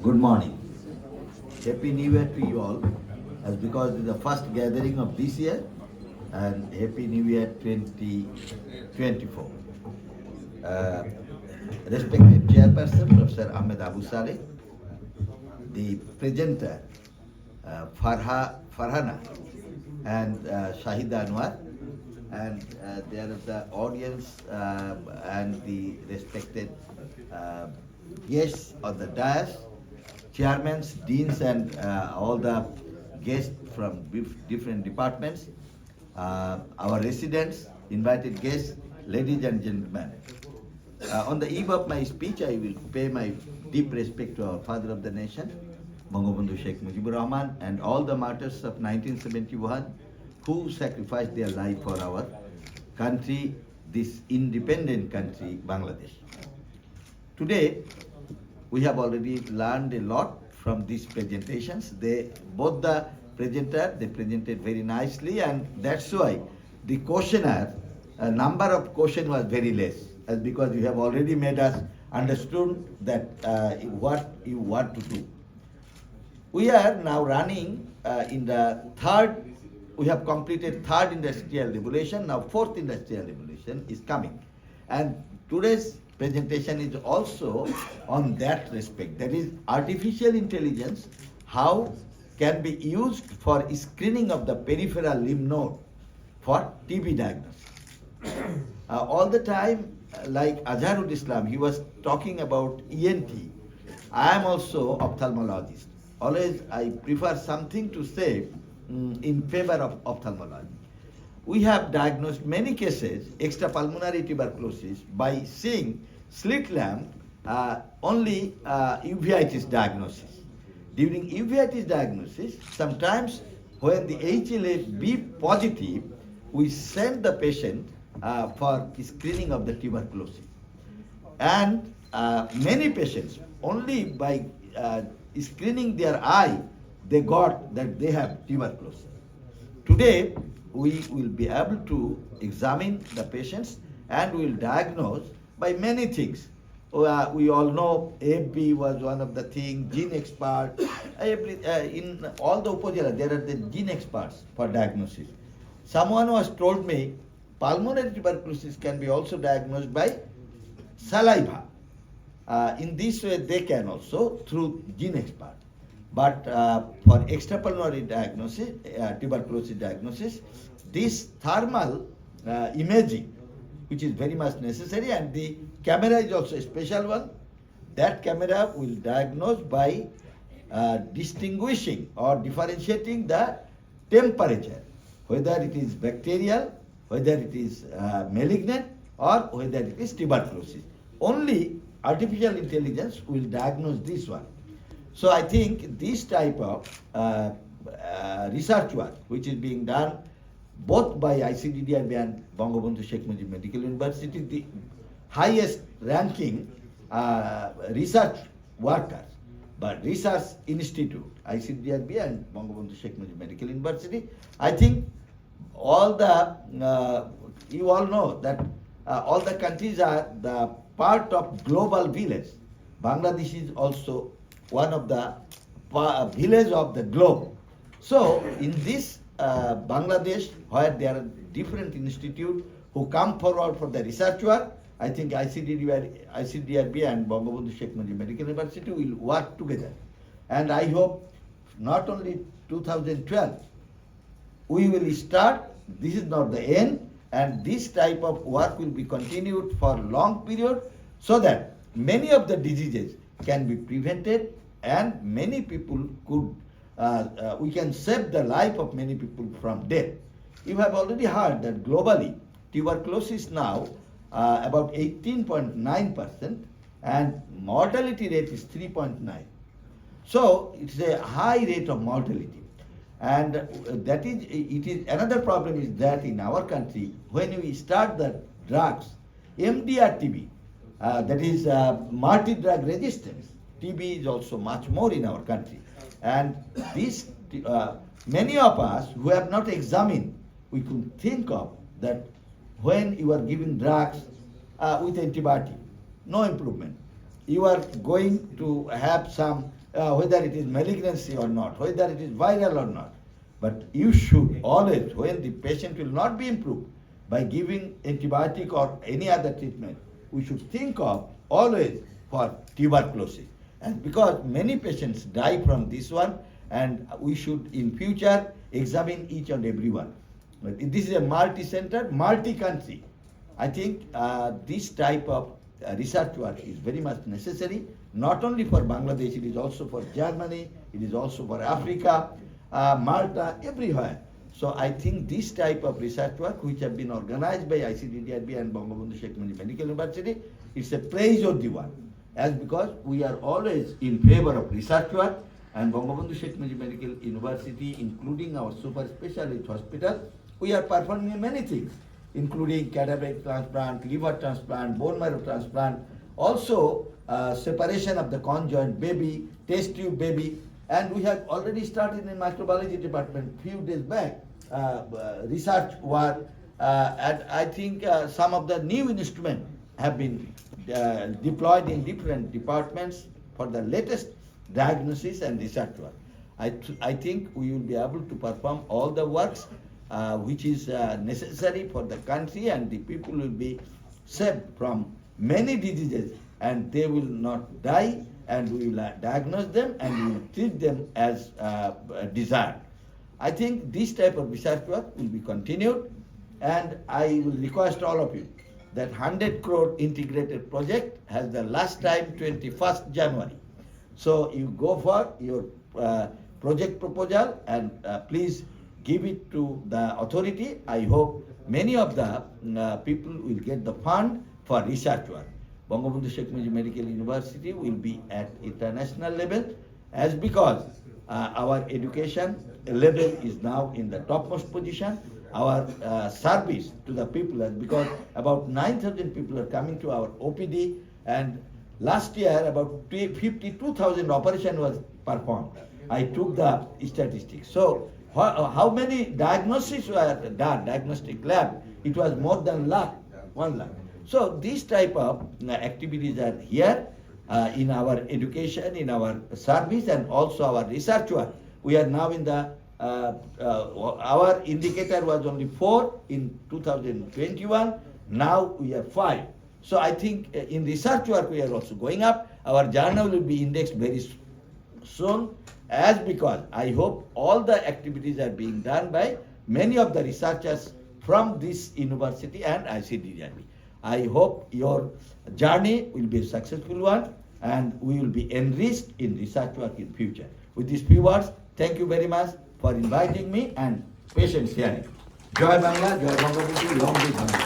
Good morning. Happy New Year to you all, as because it's the first gathering of this year, and Happy New Year 2024. Respected Chairperson, Professor Ahmed Abu Saleh, the presenter, Farhana, and Shahida Anwar, and there is the audience and the respected guests on the dais, chairmen, deans, and all the guests from different departments, our residents, invited guests, ladies and gentlemen. On the eve of my speech, I will pay my deep respect to our father of the nation, Bangabandhu Sheikh Mujibur Rahman, and all the martyrs of 1971 who sacrificed their life for our country, this independent country, Bangladesh. Today, we have already learned a lot from these presentations. Both the presenter, they presented very nicely, and that's why the questionnaire, number of questions was very less, because you have already made us understood that what you want to do. We are now running in the third, we have completed third industrial revolution, now fourth industrial revolution is coming. And today's presentation is also on that respect. That is artificial intelligence, how can be used for screening of the peripheral lymph node for TB diagnosis. All the time, like Azharul Islam, he was talking about ENT. I am also ophthalmologist. Always I prefer something to say in favor of ophthalmology. We have diagnosed many cases, extrapulmonary tuberculosis, by seeing slit lamp only uveitis diagnosis. During uveitis diagnosis, sometimes when the HLA-B positive, we send the patient for screening of the tuberculosis. And many patients, only by screening their eye, they got that they have tuberculosis. Today, we will be able to examine the patients and we will diagnose by many things. We all know AFB was one of the things, gene expert. In all the Upazila, there are the gene experts for diagnosis. Someone has told me pulmonary tuberculosis can be also diagnosed by saliva. In this way, they can also through gene expert. But for extrapulmonary diagnosis, tuberculosis diagnosis, this thermal imaging, which is very much necessary, and the camera is also a special one. That camera will diagnose by distinguishing or differentiating the temperature, whether it is bacterial, whether it is malignant, or whether it is tuberculosis. Only artificial intelligence will diagnose this one. So I think this type of research work, which is being done both by ICDDRB and Bangabandhu Sheikh Mujib Medical University, the highest ranking research workers, but research institute, ICDRB and Bangabandhu Sheikh Mujib Medical University, I think all the, you all know that all the countries are the part of global village. Bangladesh is also one of the village of the globe. So in this Bangladesh, where there are different institutes who come forward for the research work, I think ICDRB and Bangabandhu Sheikh Mujib Medical University will work together. And I hope not only 2012, we will start, this is not the end, and this type of work will be continued for long period so that many of the diseases can be prevented and many people could, we can save the life of many people from death. You have already heard that globally, tuberculosis now about 18.9% and mortality rate is 3.9. So it's a high rate of mortality. And that is, it is another problem is that in our country, when we start the drugs, MDR TB, that is multi-drug resistance, TB is also much more in our country. And this, many of us who have not examined, we could think of that when you are giving drugs with antibiotic, no improvement. You are going to have some whether it is malignancy or not, whether it is viral or not. But you should always, when the patient will not be improved by giving antibiotic or any other treatment, we should think of always for tuberculosis. And because many patients die from this one, and we should in future examine each and every one. But this is a multi-center, multi-country. I think this type of research work is very much necessary, not only for Bangladesh, it is also for Germany, it is also for Africa, Malta, everywhere. So I think this type of research work, which have been organized by ICDDRB and Bangabandhu Sheikh Mujib Medical University, it's a praiseworthy one. As because we are always in favor of research work, and Bangabandhu Sheikh Mujib Medical University, including our super specialist hospital, we are performing many things, including cadaveric transplant, liver transplant, bone marrow transplant, also separation of the conjoined baby, test tube baby, and we have already started in microbiology department few days back research work, and I think some of the new instruments have been deployed in different departments for the latest diagnosis and research work. I think we will be able to perform all the works which is necessary for the country, and the people will be saved from many diseases, and they will not die, and we will diagnose them and we will treat them as desired. I think this type of research work will be continued, and I will request all of you that 100 crore integrated project has the last time 21st January. So you go for your project proposal and please give it to the authority. I hope many of the people will get the fund for research work. Bangabandhu Sheikh Mujib Medical University will be at international level, as because our education level is now in the topmost position. Our service to the people, and because about 9,000 people are coming to our OPD, and last year about 52,000 operation was performed. I took the statistics. So how many diagnoses were done, diagnostic lab? It was more than 1 lakh. So these type of activities are here in our education, in our service, and also our research work. We are now in the our indicator was only 4 in 2021. Now we have 5. So I think in research work we are also going up. Our journal will be indexed very soon, as because I hope all the activities are being done by many of the researchers from this university and ICDRB. I hope your journey will be a successful one, and we will be enriched in research work in future. With these few words, thank you very much for inviting me and patience hearing. Joy Bangla, Joy Bangabandhu, long live Bangla.